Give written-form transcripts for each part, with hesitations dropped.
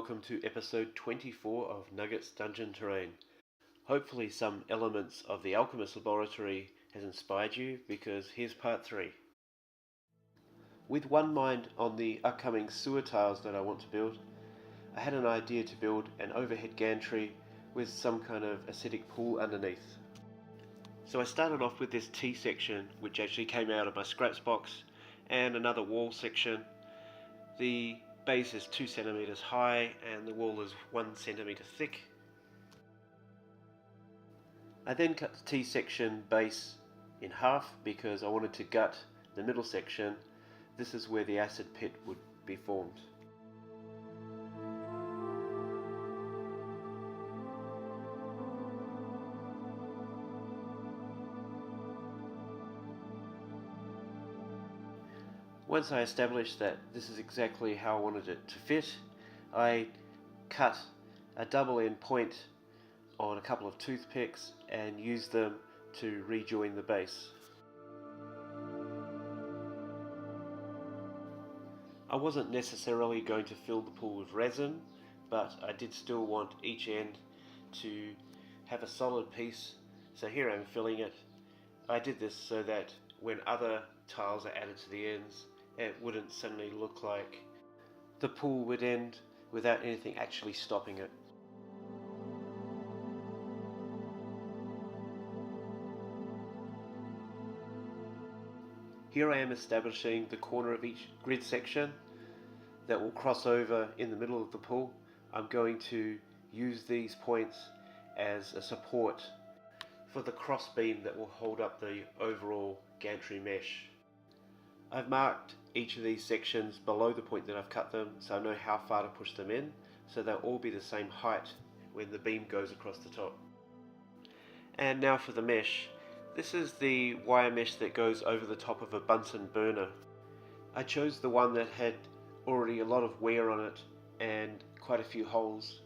welcome to episode 24 of Nugget's Dungeon Terrain. Hopefully some elements of the Alchemist laboratory has inspired you, because here's part 3. With one mind on the upcoming sewer tiles that I want to build, I had an idea to build an overhead gantry with some kind of acidic pool underneath. So I started off with this T section, which actually came out of my scraps box, and another wall section. The base is 2 centimeters high and the wall is 1 centimeter thick. I then cut the T section base in half because I wanted to gut the middle section. This is where the acid pit would be formed. Once I established that this is exactly how I wanted it to fit, I cut a double end point on a couple of toothpicks and used them to rejoin the base. I wasn't necessarily going to fill the pool with resin, but I did still want each end to have a solid piece, so here I'm filling it. I did this so that when other tiles are added to the ends, it wouldn't suddenly look like the pool would end without anything actually stopping it. Here I am establishing the corner of each grid section that will cross over in the middle of the pool. I'm going to use these points as a support for the cross beam that will hold up the overall gantry mesh. I've marked each of these sections below the point that I've cut them, so I know how far to push them in, so they'll all be the same height when the beam goes across the top. And now for the mesh. This is the wire mesh that goes over the top of a Bunsen burner. I chose the one that had already a lot of wear on it and quite a few holes.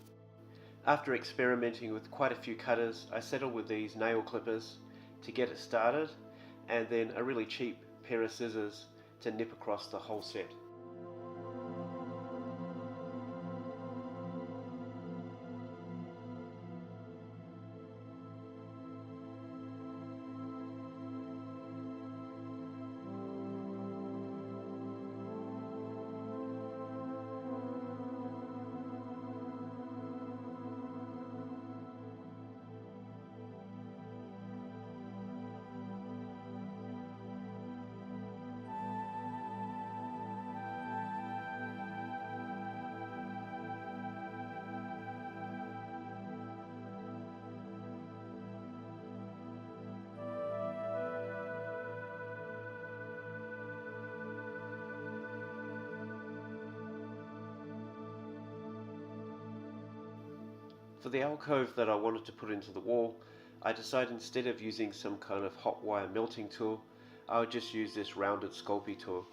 After experimenting with quite a few cutters, I settled with these nail clippers to get it started, and then a really cheap pair of scissors to nip across the whole set. For the alcove that I wanted to put into the wall, I decided instead of using some kind of hot wire melting tool, I would just use this rounded Sculpey tool.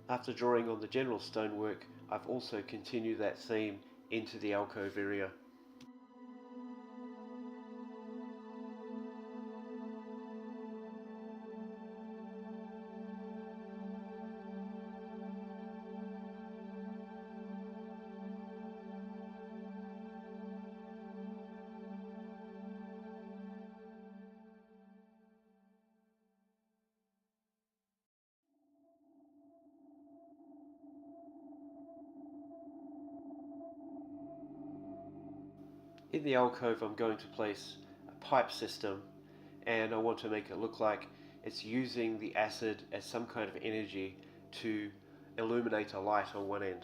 After drawing on the general stonework, I've also continued that theme into the alcove area. In the alcove I'm going to place a pipe system, and I want to make it look like it's using the acid as some kind of energy to illuminate a light on one end.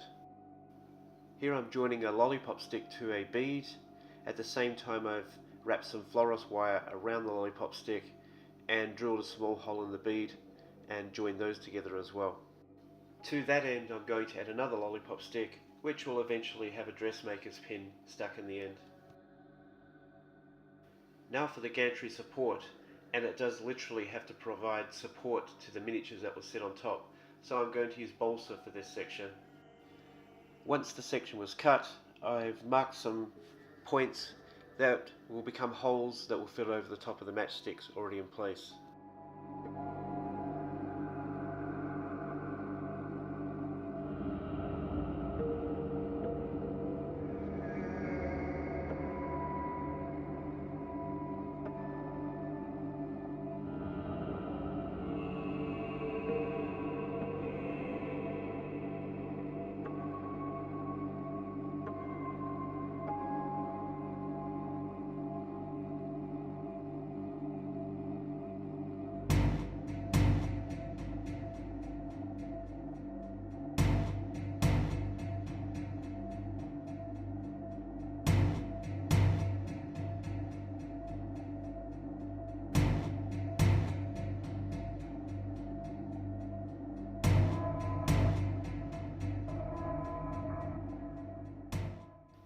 Here I'm joining a lollipop stick to a bead. At the same time I've wrapped some fluorescent wire around the lollipop stick and drilled a small hole in the bead and joined those together as well. To that end, I'm going to add another lollipop stick, which will eventually have a dressmaker's pin stuck in the end. Now for the gantry support, and it does literally have to provide support to the miniatures that will sit on top, so I'm going to use balsa for this section. Once the section was cut, I've marked some points that will become holes that will fit over the top of the matchsticks already in place.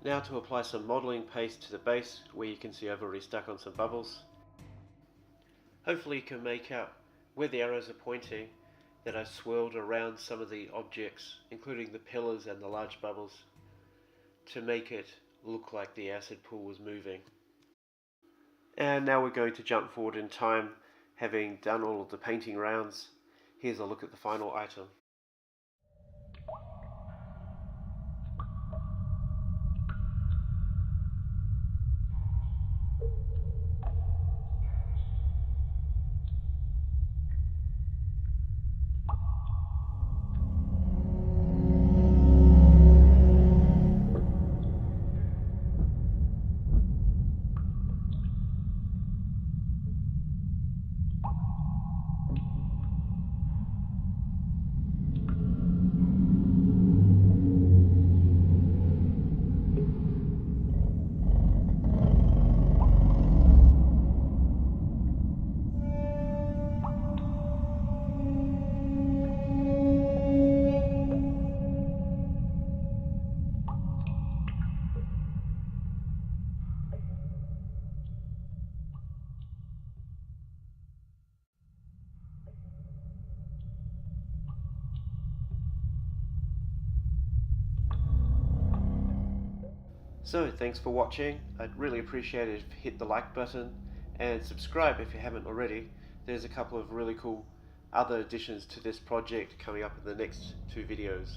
Now to apply some modelling paste to the base, where you can see I've already stuck on some bubbles. Hopefully you can make out where the arrows are pointing that I swirled around some of the objects, including the pillars and the large bubbles, to make it look like the acid pool was moving. And now we're going to jump forward in time, having done all of the painting rounds. Here's a look at the final item. So thanks for watching. I'd really appreciate it if you hit the like button and subscribe if you haven't already. There's a couple of really cool other additions to this project coming up in the next 2 videos.